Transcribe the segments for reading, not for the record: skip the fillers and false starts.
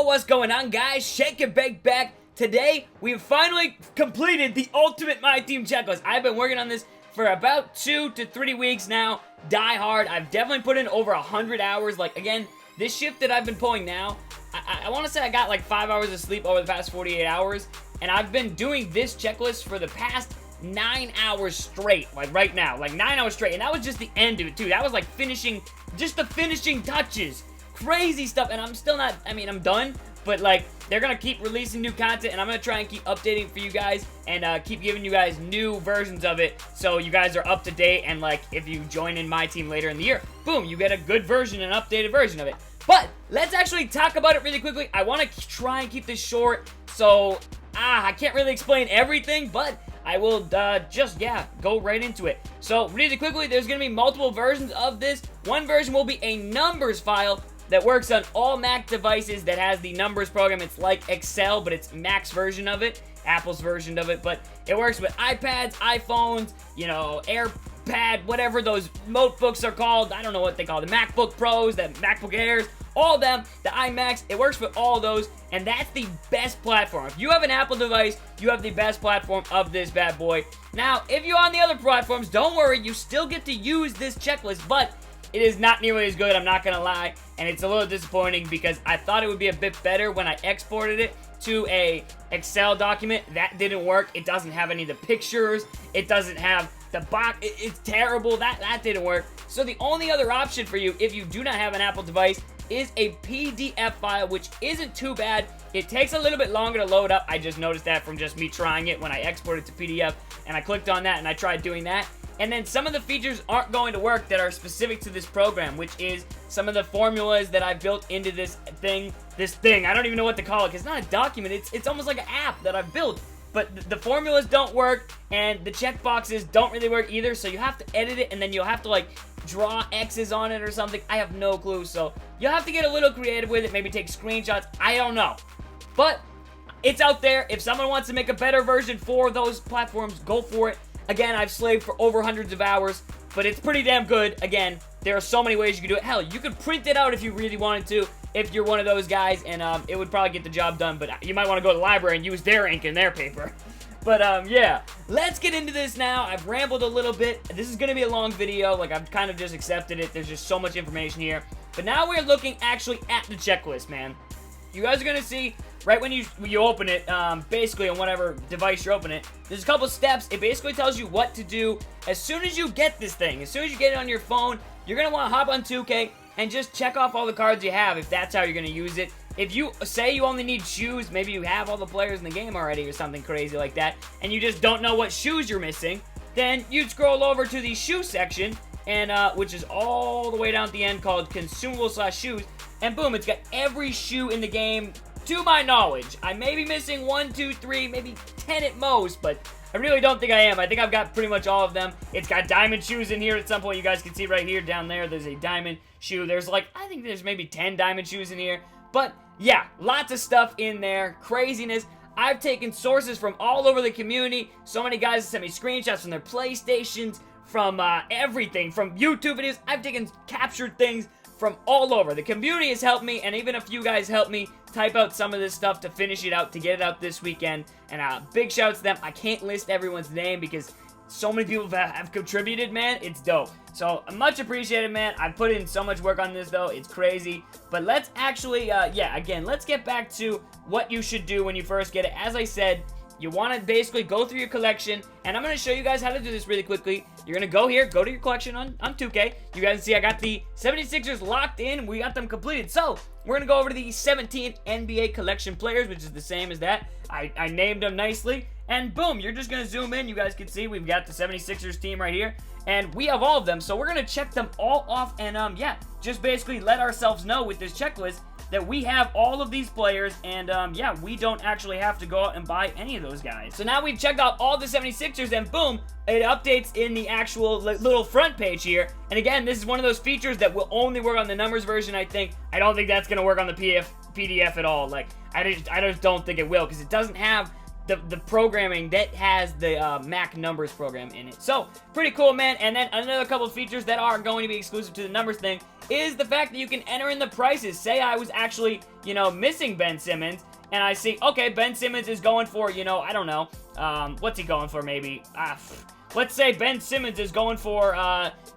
Yo, what's going on, guys? Shake and Bake back. Today, we've finally completed the ultimate MYTEAM checklist. I've been working on this for about 2 to 3 weeks now. Die hard. I've definitely put in over 100 hours. Like, again, this shift that I've been pulling now, I want to say I got like 5 hours of sleep over the past 48 hours. And I've been doing this checklist for the past 9 hours straight, like right now, like 9 hours straight. And that was just the end of it, too. That was like finishing, just the finishing touches. Crazy stuff, and I'm still not, I'm done, but like, they're gonna keep releasing new content, and I'm gonna try and keep updating for you guys, and keep giving you guys new versions of it, so you guys are up to date, and like, if you join in my team later in the year, boom, you get a good version, an updated version of it. But, let's actually talk about it really quickly. I wanna try and keep this short, so, I can't really explain everything, but I will go right into it. So, really quickly, there's going to be multiple versions of this. One version will be a numbers file that works on all Mac devices that has the numbers program. It's like Excel, but it's Mac's version of it, Apple's version of it, but it works with iPads, iPhones, you know, AirPad, whatever those notebooks are called. I don't know what they call them. MacBook Pros, the MacBook Airs, all of them, the iMacs, it works with all those, and that's the best platform. If you have an Apple device, you have the best platform of this bad boy. Now, if you're on the other platforms, don't worry, you still get to use this checklist, but it is not nearly as good, I'm not gonna lie, and it's a little disappointing because I thought it would be a bit better when I exported it to a Excel document. That didn't work. It doesn't have any of the pictures. It doesn't have the box. It's terrible. That didn't work. So the only other option for you, if you do not have an Apple device, is a PDF file, which isn't too bad. It takes a little bit longer to load up. I just noticed that from just me trying it when I exported to PDF, and I clicked on that and I tried doing that. And then some of the features aren't going to work that are specific to this program, which is some of the formulas that I built into this thing. I don't even know what to call it, because it's not a document. It's almost like an app that I've built. But the formulas don't work, and the checkboxes don't really work either, so you have to edit it, and then you'll have to, like, draw X's on it or something. I have no clue, so you'll have to get a little creative with it, maybe take screenshots. I don't know. But it's out there. If someone wants to make a better version for those platforms, go for it. Again, I've slaved for over hundreds of hours, but it's pretty damn good. Again, there are so many ways you can do it. Hell, you could print it out if you really wanted to, if you're one of those guys, and it would probably get the job done, but you might want to go to the library and use their ink and their paper. But, yeah, let's get into this now. I've rambled a little bit. This is going to be a long video. Like, I've kind of just accepted it. There's just so much information here. But now we're looking actually at the checklist, man. You guys are going to see right when you open it, basically on whatever device you're opening it, there's a couple steps. It basically tells you what to do as soon as you get this thing. As soon as you get it on your phone, you're going to want to hop on 2K and just check off all the cards you have if that's how you're going to use it. If you say you only need shoes, maybe you have all the players in the game already or something crazy like that, and you just don't know what shoes you're missing, then you'd scroll over to the shoe section, and which is all the way down at the end called Consumables/Shoes, and boom, it's got every shoe in the game, to my knowledge. I may be missing 1, 2, 3, maybe 10 at most, but I really don't think I am. I think I've got pretty much all of them. It's got diamond shoes in here at some point. You guys can see right here, down there, there's a diamond shoe. There's like, I think there's maybe 10 diamond shoes in here. But, yeah, lots of stuff in there. Craziness. I've taken sources from all over the community. So many guys sent me screenshots from their PlayStations, from everything, from YouTube videos. I've captured things from all over. The community has helped me, and even a few guys helped me type out some of this stuff to finish it out, to get it out this weekend, and big shout out to them. I can't list everyone's name because so many people have contributed, man. It's dope. So, much appreciated, man. I put in so much work on this, though. It's crazy. But let's actually, again, let's get back to what you should do when you first get it. As I said, you want to basically go through your collection, and I'm going to show you guys how to do this really quickly. You're going to go here, go to your collection on 2K. You guys can see I got the 76ers locked in. We got them completed. So, we're going to go over to the 17th NBA collection players, which is the same as that. I named them nicely. And boom, you're just going to zoom in. You guys can see we've got the 76ers team right here. And we have all of them, so we're going to check them all off. And, just basically let ourselves know with this checklist that we have all of these players, and we don't actually have to go out and buy any of those guys. So now we've checked out all the 76ers, and boom, it updates in the actual little front page here. And again, this is one of those features that will only work on the numbers version, I think. I don't think that's going to work on the PDF at all. Like, I just don't think it will, because it doesn't have the programming that has the Mac numbers program in it. So, pretty cool, man. And then another couple of features that are going to be exclusive to the numbers thing is the fact that you can enter in the prices. Say I was actually, you know, missing Ben Simmons, and I see, okay, Ben Simmons is going for, you know, I don't know, what's he going for, maybe? Let's say Ben Simmons is going for,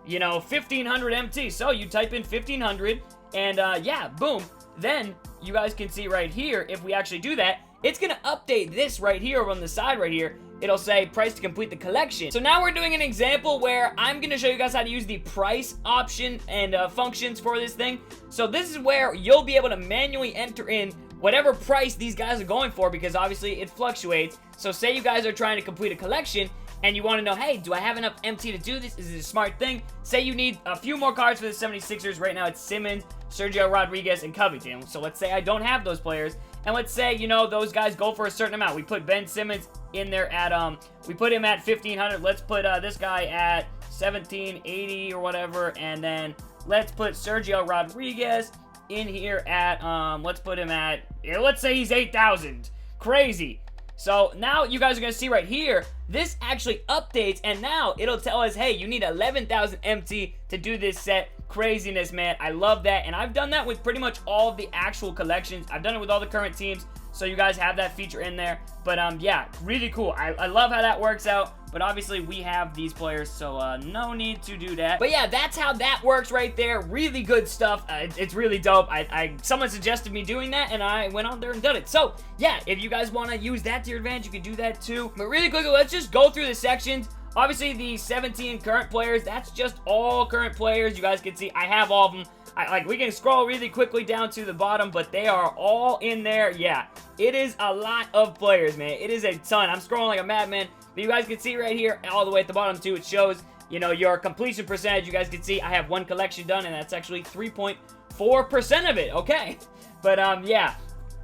you know, 1,500 MT. So, you type in 1,500, and, yeah, boom. Then, you guys can see right here, if we actually do that, it's going to update this right here over on the side right here. It'll say price to complete the collection. So now we're doing an example where I'm going to show you guys how to use the price option and functions for this thing. So this is where you'll be able to manually enter in whatever price these guys are going for, because obviously it fluctuates. So say you guys are trying to complete a collection and you want to know, hey, do I have enough MT to do this? Is it a smart thing? Say you need a few more cards for the 76ers. Right now it's Simmons, Sergio Rodriguez, and Covington. So let's say I don't have those players. And let's say, you know, those guys go for a certain amount. We put Ben Simmons in there at, we put him at 1,500. Let's put this guy at 1,780 or whatever. And then let's put Sergio Rodriguez in here at, let's put him at, let's say he's 8,000. Crazy. So now you guys are going to see right here, this actually updates, and now it'll tell us, hey, you need 11,000 MT to do this set. Craziness, man. I love that, and I've done that with pretty much all of the actual collections. I've done it with all the current teams, so you guys have that feature in there. But yeah, really cool. I love how that works out. But obviously we have these players, so no need to do that. But yeah, that's how that works right there. Really good stuff. It's really dope. Someone suggested me doing that, and I went on there and done it. So yeah, if you guys want to use that to your advantage, you can do that too. But really quickly, let's just go through the sections. Obviously, the 17 current players, that's just all current players. You guys can see I have all of them. We can scroll really quickly down to the bottom, but they are all in there. Yeah, it is a lot of players, man. It is a ton. I'm scrolling like a madman, but you guys can see right here, all the way at the bottom too, it shows, you know, your completion percentage. You guys can see I have one collection done, and that's actually 3.4% of it. Okay, but yeah,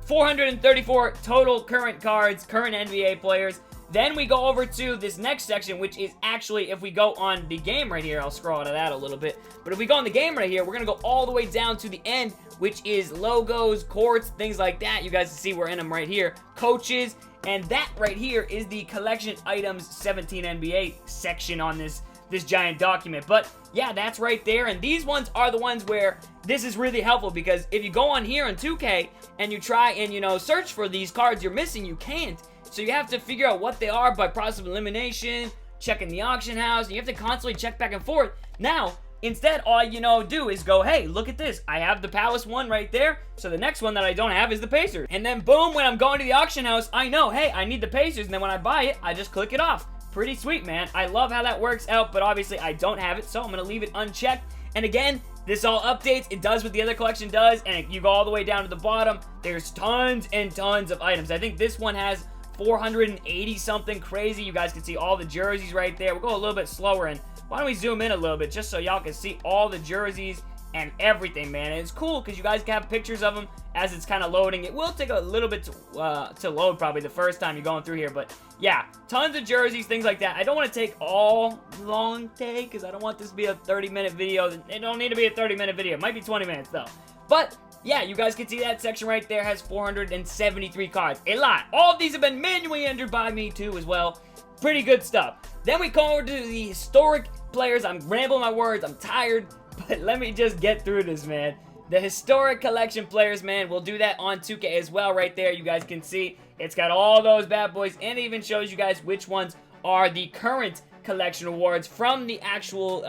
434 total current cards, current NBA players. Then we go over to this next section, which is actually, if we go on the game right here, I'll scroll out of that a little bit, but if we go on the game right here, we're going to go all the way down to the end, which is logos, courts, things like that. You guys can see we're in them right here. Coaches, and that right here is the collection items 17 NBA section on this giant document. But yeah, that's right there, and these ones are the ones where this is really helpful, because if you go on here on 2K and you try and, you know, search for these cards you're missing, you can't. So you have to figure out what they are by process of elimination, checking the auction house, and you have to constantly check back and forth. Now, instead, all you know do is go, hey, look at this. I have the Palace one right there, so the next one that I don't have is the Pacers. And then boom, when I'm going to the auction house, I know, hey, I need the Pacers, and then when I buy it, I just click it off. Pretty sweet, man. I love how that works out, but obviously I don't have it, so I'm going to leave it unchecked. And again, this all updates. It does what the other collection does, and if you go all the way down to the bottom, there's tons and tons of items. I think this one has 480 something crazy. You guys can see all the jerseys right there. We'll go a little bit slower, and why don't we zoom in a little bit just so y'all can see all the jerseys and everything, man. And it's cool because you guys can have pictures of them as it's kind of loading. It will take a little bit to load probably the first time you're going through here, but yeah, tons of jerseys, things like that. I don't want to take all long take because I don't want this to be a 30-minute video. It don't need to be a 30-minute video. It might be 20 minutes though. But yeah, you guys can see that section right there has 473 cards. A lot. All of these have been manually entered by me too as well. Pretty good stuff. Then we come over to the historic players. I'm rambling my words. I'm tired, but let me just get through this, man. The historic collection players, man, we'll do that on 2K as well right there. You guys can see it's got all those bad boys, and it even shows you guys which ones are the current collection awards from the actual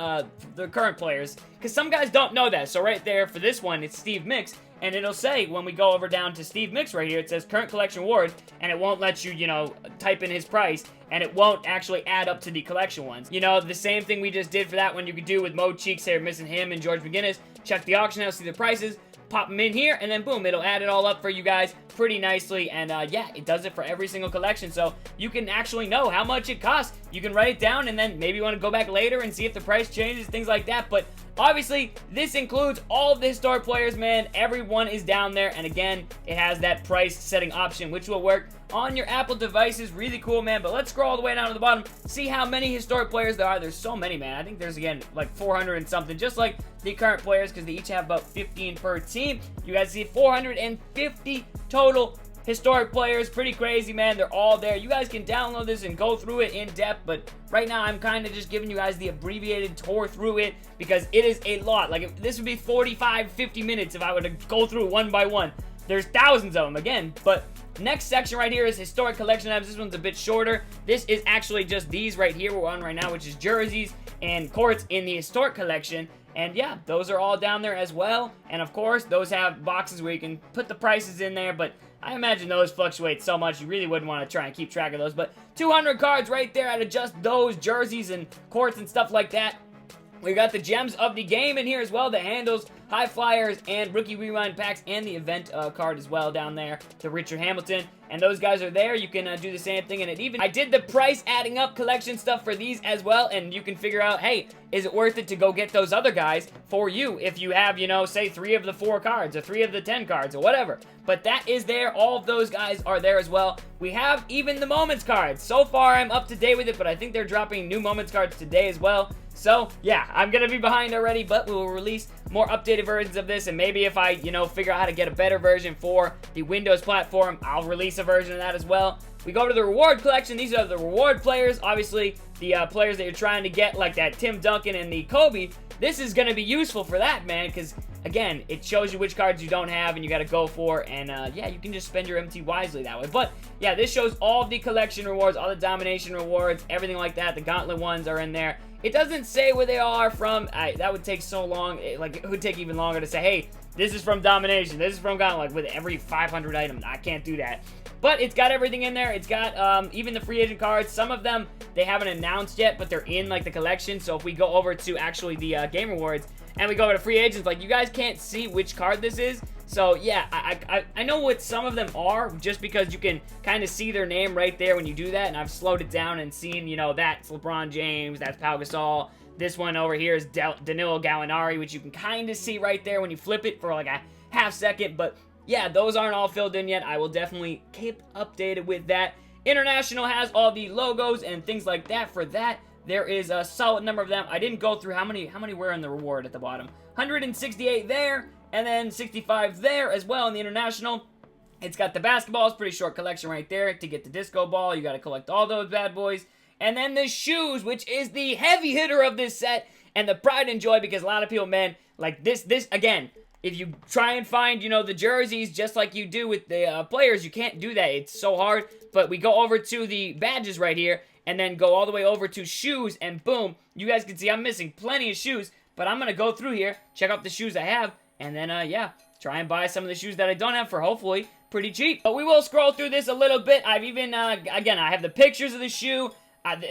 the current players, because some guys don't know that. So right there for this one, it's Steve Mix, and it'll say when we go over down to Steve Mix right here, it says current collection award, and it won't let you, you know, type in his price, and it won't actually add up to the collection ones. You know, the same thing we just did for that one you could do with Mo Cheeks here, missing him and George McGinnis. Check the auction house, see the prices, pop them in here, and then boom, it'll add it all up for you guys pretty nicely. And yeah, it does it for every single collection, so you can actually know how much it costs. You can write it down, and then maybe you want to go back later and see if the price changes, things like that. But obviously, this includes all of the historic players, man. Everyone is down there, and again, it has that price setting option, which will work on your Apple devices. Really cool, man. But let's scroll all the way down to the bottom, see how many historic players there are. There's so many, man. I think there's, again, like 400 and something, just like the current players, because they each have about 15 per team. You guys see 450 total historic players. Pretty crazy, man. They're all there. You guys can download this and go through it in depth, but right now I'm kind of just giving you guys the abbreviated tour through it because it is a lot. Like, this would be 45, 50 minutes if I were to go through one by one. There's thousands of them, again, but next section right here is historic collection items. This one's a bit shorter. This is actually just these right here we're on right now, which is jerseys and courts in the historic collection. And yeah, those are all down there as well. And of course, those have boxes where you can put the prices in there, but I imagine those fluctuate so much you really wouldn't want to try and keep track of those. But 200 cards right there out of just those jerseys and courts and stuff like that. We got the gems of the game in here as well, the handles, high flyers, and rookie rewind packs, and the event card as well down there to Richard Hamilton. And those guys are there. You can do the same thing, and I did the price adding up collection stuff for these as well, and you can figure out, hey, is it worth it to go get those other guys for you if you have, you know, say 3 of the 4 cards or 3 of the 10 cards or whatever. But that is there. All of those guys are there as well. We have even the moments cards. So far, I'm up to date with it, but I think they're dropping new moments cards today as well. So, yeah, I'm going to be behind already, but we will release more updated versions of this, and maybe if I, you know, figure out how to get a better version for the Windows platform, I'll release a version of that as well. We go to the reward collection. These are the reward players. Obviously, the players that you're trying to get, like that Tim Duncan and the Kobe. This is going to be useful for that, man, because, again, it shows you which cards you don't have and you got to go for, and, yeah, you can just spend your MT wisely that way. But, yeah, this shows all of the collection rewards, all the domination rewards, everything like that. The gauntlet ones are in there. It doesn't say where they are from. That would take so long. It would take even longer to say, hey, this is from Domination. This is from Gauntlet, like with every 500 item. I can't do that. But it's got everything in there. It's got even the free agent cards. Some of them they haven't announced yet, but they're in like the collection. So if we go over to actually the game rewards and we go over to free agents, like you guys can't see which card this is. So yeah, I know what some of them are just because you can kind of see their name right there when you do that. And I've slowed it down and seen, you know, that's LeBron James, that's Pau Gasol. This one over here is Danilo Gallinari, which you can kind of see right there when you flip it for like a half second. But yeah, those aren't all filled in yet. I will definitely keep updated with that. International has all the logos and things like that. For that, there is a solid number of them. I didn't go through how many were in the reward at the bottom. 168 there. And then 65 there as well in the international. It's got the basketballs, pretty short collection right there. To get the disco ball, you got to collect all those bad boys. And then the shoes, which is the heavy hitter of this set. And the pride and joy, because a lot of people, man, like this again, if you try and find, you know, the jerseys just like you do with the players, you can't do that. It's so hard. But we go over to the badges right here. And then go all the way over to shoes. And boom, you guys can see I'm missing plenty of shoes. But I'm going to go through here, check out the shoes I have. And then, yeah, try and buy some of the shoes that I don't have for hopefully pretty cheap. But we will scroll through this a little bit. I've even, again, I have the pictures of the shoe.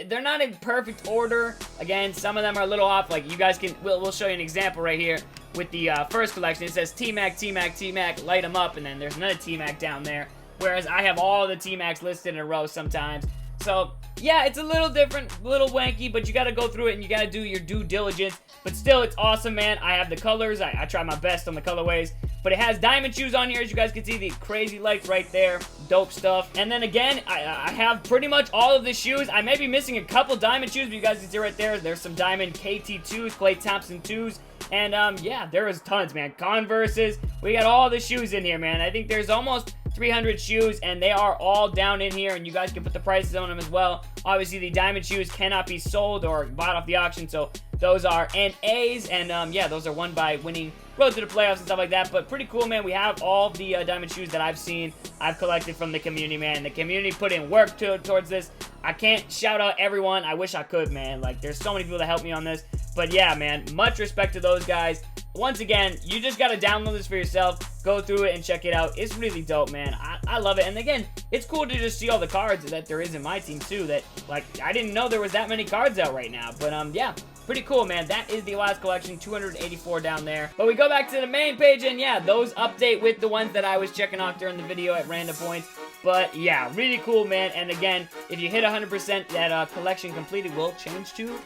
They're not in perfect order. Again, some of them are a little off. Like, you guys can, we'll show you an example right here with the first collection. It says T-Mac, T-Mac, T-Mac, light them up. And then there's another T-Mac down there. Whereas I have all the T-Macs listed in a row sometimes. So, yeah, it's a little different, a little wanky, but you got to go through it and you got to do your due diligence. But still, it's awesome, man. I have the colors. I try my best on the colorways. But it has diamond shoes on here, as you guys can see. The crazy lights right there. Dope stuff. And then again, I have pretty much all of the shoes. I may be missing a couple diamond shoes, but you guys can see right there. There's some diamond KT2s, Klay Thompson 2s. And, yeah, there is tons, man. Converses. We got all the shoes in here, man. I think there's almost 300 shoes, and they are all down in here, and you guys can put the prices on them as well. Obviously, the diamond shoes cannot be sold or bought off the auction, so those are NAs, and yeah, those are won by winning road to the playoffs and stuff like that. But pretty cool, man. We have all the diamond shoes that I've seen, I've collected from the community, man. The community put in work towards this. I can't shout out everyone. I wish I could, man. Like, there's so many people that help me on this. But yeah, man, much respect to those guys. Once again, you just got to download this for yourself, go through it and check it out. It's really dope, man. I love it. And again, it's cool to just see all the cards that there is in my team too. That, like, I didn't know there was that many cards out right now. But yeah, pretty cool, man. That is the last collection, 284 down there. But we go back to the main page, and yeah, those update with the ones that I was checking off during the video at random points. But yeah, really cool, man. And again, if you hit 100%, that collection completed will change to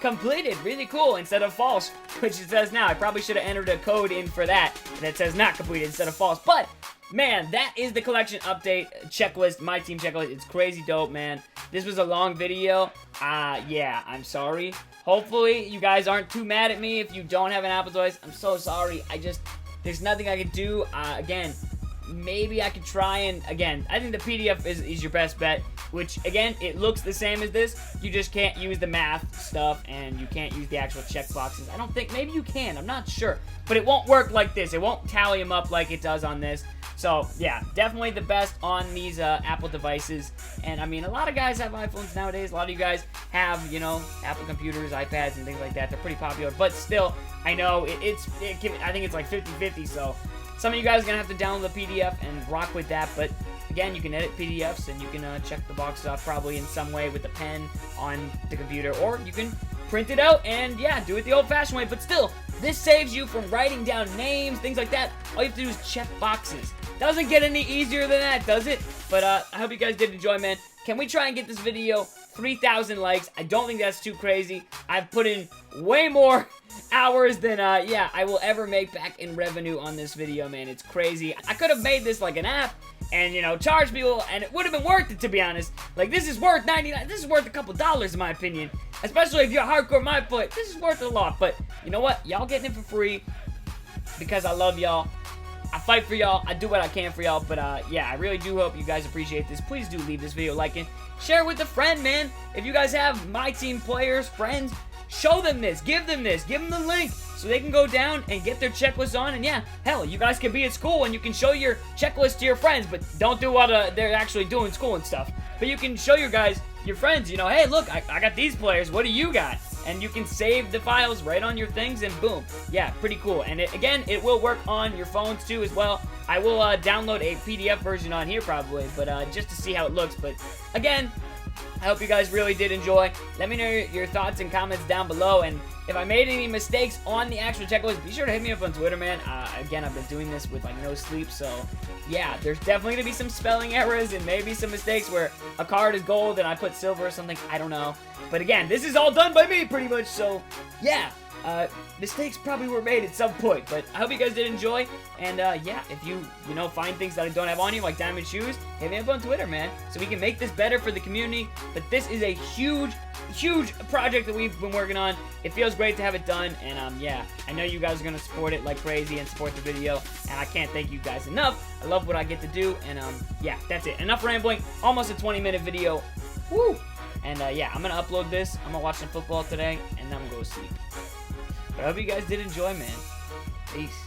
completed. Really cool instead of false, which it says now. I probably should have entered a code in for that says not completed instead of false. But man, that is the collection update checklist, my team checklist. It's crazy dope, man. This was a long video. Yeah, I'm sorry. Hopefully, you guys aren't too mad at me if you don't have an Apple device. I'm so sorry. There's nothing I can do. Again, maybe I could try and, again, I think the PDF is your best bet, which, again, it looks the same as this. You just can't use the math stuff, and you can't use the actual checkboxes. I don't think, maybe you can, I'm not sure. But it won't work like this. It won't tally them up like it does on this. So, yeah, definitely the best on these Apple devices. And, I mean, a lot of guys have iPhones nowadays. A lot of you guys have, you know, Apple computers, iPads, and things like that. They're pretty popular. But still, I know I think it's like 50-50. So, some of you guys are going to have to download the PDF and rock with that. But, again, you can edit PDFs, and you can check the boxes off probably in some way with a pen on the computer. Or you can print it out and, yeah, do it the old-fashioned way. But still, this saves you from writing down names, things like that. All you have to do is check boxes. Doesn't get any easier than that, does it? But I hope you guys did enjoy, man. Can we try and get this video 3,000 likes? I don't think that's too crazy. I've put in way more hours than, yeah, I will ever make back in revenue on this video, man. It's crazy. I could have made this like an app and, you know, charge people, and it would have been worth it, to be honest. Like, this is worth 99. This is worth a couple dollars, in my opinion. Especially if you're a hardcore my foot. This is worth a lot. But, you know what? Y'all getting it for free because I love y'all. I fight for y'all. I do what I can for y'all. But, yeah, I really do hope you guys appreciate this. Please do leave this video a like and share it with a friend, man. If you guys have My Team players, friends, show them this. Give them this. Give them the link so they can go down and get their checklist on. And, yeah, hell, you guys can be at school and you can show your checklist to your friends. But don't do what they're actually doing in school and stuff. But you can show your friends, you know, hey, look, I got these players. What do you got? And you can save the files right on your things, and boom. Yeah, pretty cool. And again, it will work on your phones too as well. I will download a PDF version on here probably, but just to see how it looks. But again, I hope you guys really did enjoy. Let me know your thoughts and comments down below. And if I made any mistakes on the actual checklist, be sure to hit me up on Twitter, man. Again, I've been doing this with, like, no sleep, so yeah, there's definitely going to be some spelling errors and maybe some mistakes where a card is gold and I put silver or something. I don't know. But again, this is all done by me pretty much, so yeah. Mistakes probably were made at some point, but I hope you guys did enjoy. And yeah, if you know, find things that I don't have on you, like diamond shoes, hit me up on Twitter, man, so we can make this better for the community. But this is a huge project that we've been working on. It feels great to have it done, and yeah, I know you guys are gonna support it like crazy and support the video, and I can't thank you guys enough. I love what I get to do, and yeah, that's it. Enough rambling. Almost a 20-minute video. Woo! And yeah, I'm gonna upload this. I'm gonna watch some football today, and then I'm gonna go to sleep. But I hope you guys did enjoy, man. Peace.